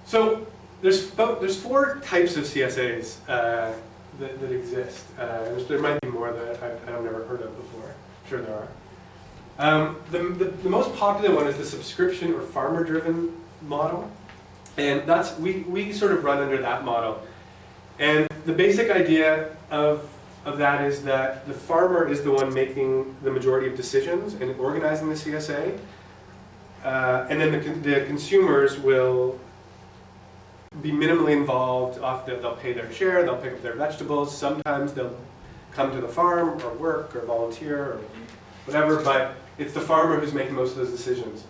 So there's 4 types of CSAs that exist. There might be more that I've never heard of before. I'm sure there are. The most popular one is the subscription or farmer-driven model, and we sort of run under that model. And the basic idea of that is that the farmer is the one making the majority of decisions and organizing the CSA, and then the consumers will be minimally involved. Often they'll pay their share, they'll pick up their vegetables, sometimes they'll come to the farm or work or volunteer or whatever, but it's the farmer who's making most of those decisions.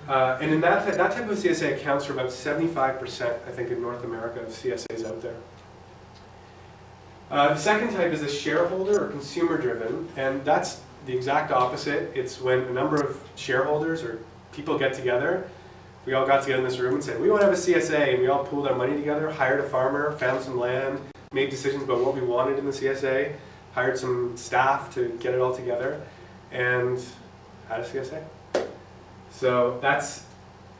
And in that type of CSA accounts for about 75%, I think, in North America of CSAs out there. The second type is the shareholder or consumer-driven, and that's the exact opposite. It's when a number of shareholders or people get together. We all got together in this room and said, we want to have a CSA, and we all pooled our money together, hired a farmer, found some land, made decisions about what we wanted in the CSA, hired some staff to get it all together, and had a CSA. So that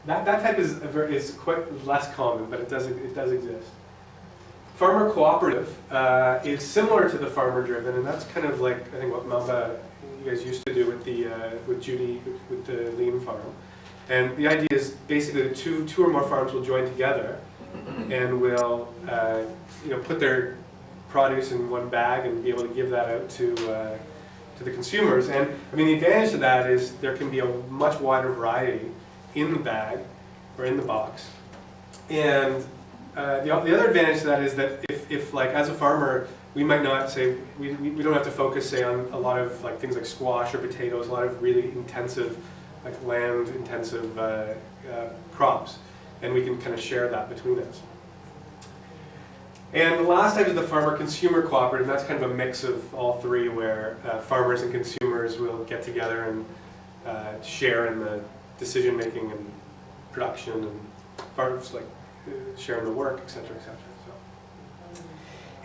type is quite less common, but it does exist. Farmer cooperative is similar to the farmer-driven, and that's kind of like, I think, what Melba, you guys used to do with Judy, with the Lean Farm. And the idea is basically that two or more farms will join together and will put their produce in one bag and be able to give that out to the consumers. And I mean, the advantage to that is there can be a much wider variety in the bag or in the box. And the other advantage to that is that if like as a farmer, we might not say, we don't have to focus, say, on a lot of like things like squash or potatoes, a lot of really intensive, like land-intensive crops, and we can kind of share that between us. And the last type is the farmer-consumer cooperative, and that's kind of a mix of all three, where farmers and consumers will get together and share in the decision-making and production, and farmers like share in the work, et cetera, et cetera. So.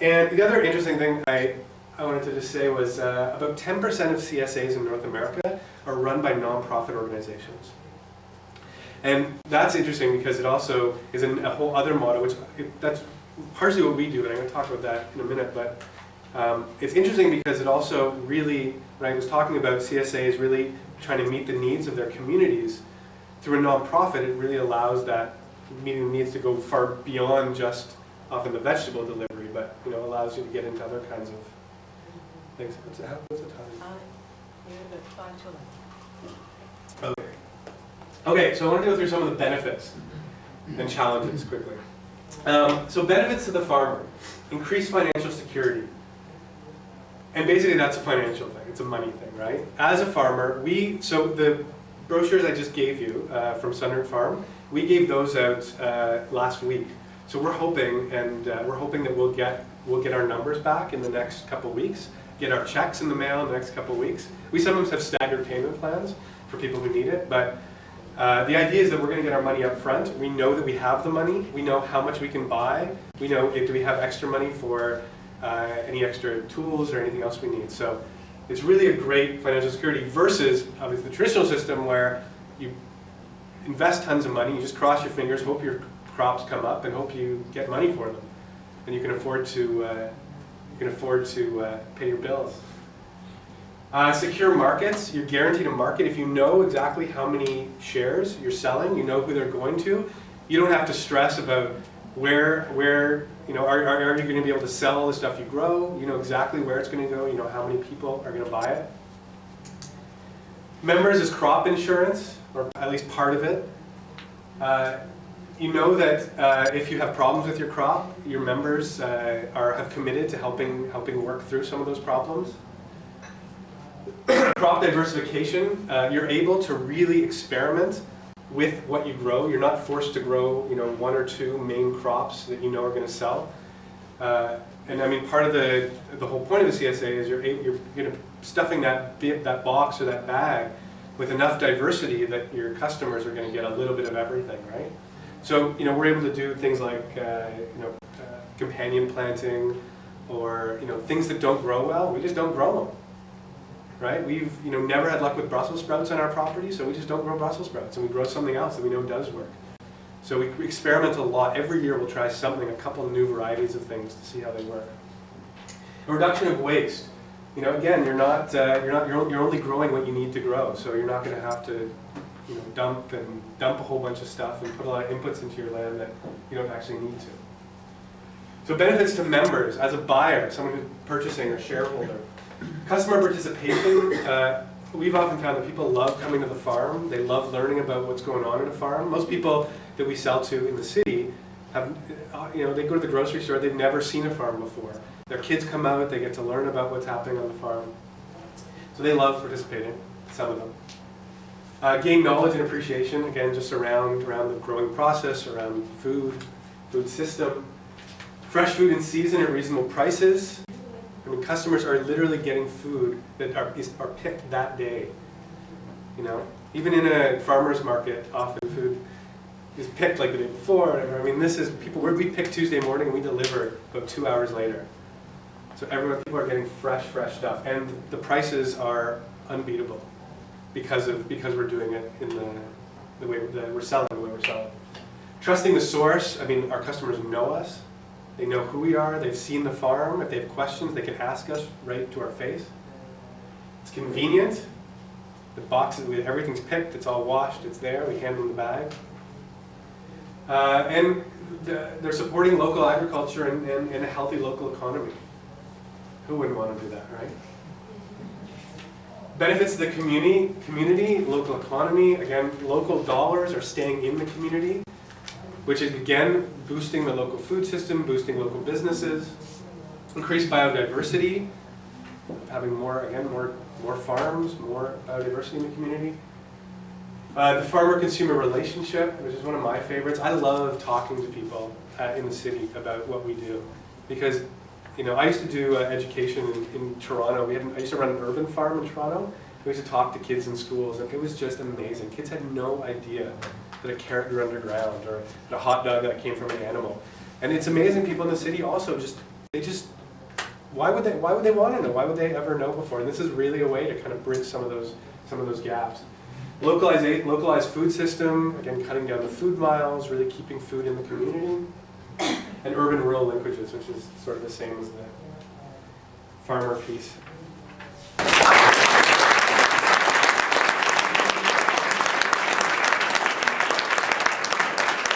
And the other interesting thing I wanted to just say was about 10% of CSAs in North America are run by nonprofit organizations. And that's interesting because it also is a whole other model, that's partially what we do, and I'm going to talk about that in a minute, but it's interesting because it also really, when I was talking about CSAs really trying to meet the needs of their communities, through a nonprofit, it really allows that meeting the needs to go far beyond just often the vegetable delivery, but allows you to get into other kinds of things. What's the time? Okay, so I want to go through some of the benefits and challenges quickly. So benefits to the farmer: increased financial security. And basically that's a financial thing, it's a money thing, right? As a farmer, so the brochures I just gave you from Sunderland Farm, we gave those out last week. So we're hoping, that we'll get our numbers back in the next couple weeks, get our checks in the mail in the next couple weeks. We sometimes have staggered payment plans for people who need it, but the idea is that we're going to get our money up front. We know that we have the money. We know how much we can buy. We know do we have extra money for any extra tools or anything else we need. So it's really a great financial security versus obviously the traditional system where you invest tons of money, you just cross your fingers, hope your crops come up, and hope you get money for them, and you can afford to pay your bills. Secure markets. You're guaranteed a market. If you know exactly how many shares you're selling, you know who they're going to. You don't have to stress about where are you going to be able to sell all the stuff you grow. You know exactly where it's going to go. You know how many people are going to buy it. Members is crop insurance, or at least part of it. You know that if you have problems with your crop, your members have committed to helping work through some of those problems. Crop diversification, you're able to really experiment with what you grow. You're not forced to grow, one or two main crops that you know are going to sell. And I mean, part of the whole point of the CSA is you're stuffing that box or that bag with enough diversity that your customers are going to get a little bit of everything, right? So we're able to do things like companion planting, or things that don't grow well. We just don't grow them. right? We've never had luck with Brussels sprouts on our property, so we just don't grow Brussels sprouts, and we grow something else that we know does work. So we experiment a lot. Every year we'll try something, a couple of new varieties of things to see how they work. A reduction of waste. Again, you're only growing what you need to grow, so you're not going to have to dump a whole bunch of stuff and put a lot of inputs into your land that you don't actually need to. So benefits to members, as a buyer, someone who's purchasing or shareholder. Customer participation, we've often found that people love coming to the farm. They love learning about what's going on in a farm. Most people that we sell to in the city have, they go to the grocery store, they've never seen a farm before. Their kids come out, they get to learn about what's happening on the farm. So they love participating, some of them. Gain knowledge and appreciation, again, just around the growing process, around food system. Fresh food in season at reasonable prices. I mean, customers are literally getting food that are picked that day. Even in a farmer's market, often food is picked like the day before. Or whatever. I mean, this is we pick Tuesday morning and we deliver about 2 hours later. So people are getting fresh stuff, and the prices are unbeatable because we're doing it in the way that we're selling. The way we're selling. Trusting the source. I mean, our customers know us. They know who we are, they've seen the farm. If they have questions, they can ask us right to our face. It's convenient. The boxes, everything's picked, it's all washed, it's there, we hand them the bag. And they're supporting local agriculture and a healthy local economy. Who wouldn't want to do that, right? Benefits to the community, local economy. Again, local dollars are staying in the community, which is, again, boosting the local food system, boosting local businesses, increased biodiversity, having more farms, more biodiversity in the community. The farmer-consumer relationship, which is one of my favorites. I love talking to people in the city about what we do, because I used to do education in Toronto. I used to run an urban farm in Toronto. We used to talk to kids in schools, and it was just amazing. Kids had no idea that a carrot grew underground, or a hot dog that came from an animal. And it's amazing. People in the city also why would they want to know? Why would they ever know before? And this is really a way to kind of bridge some of those gaps. Localized food system, again, cutting down the food miles, really keeping food in the community. And urban-rural linkages, which is sort of the same as the farmer piece.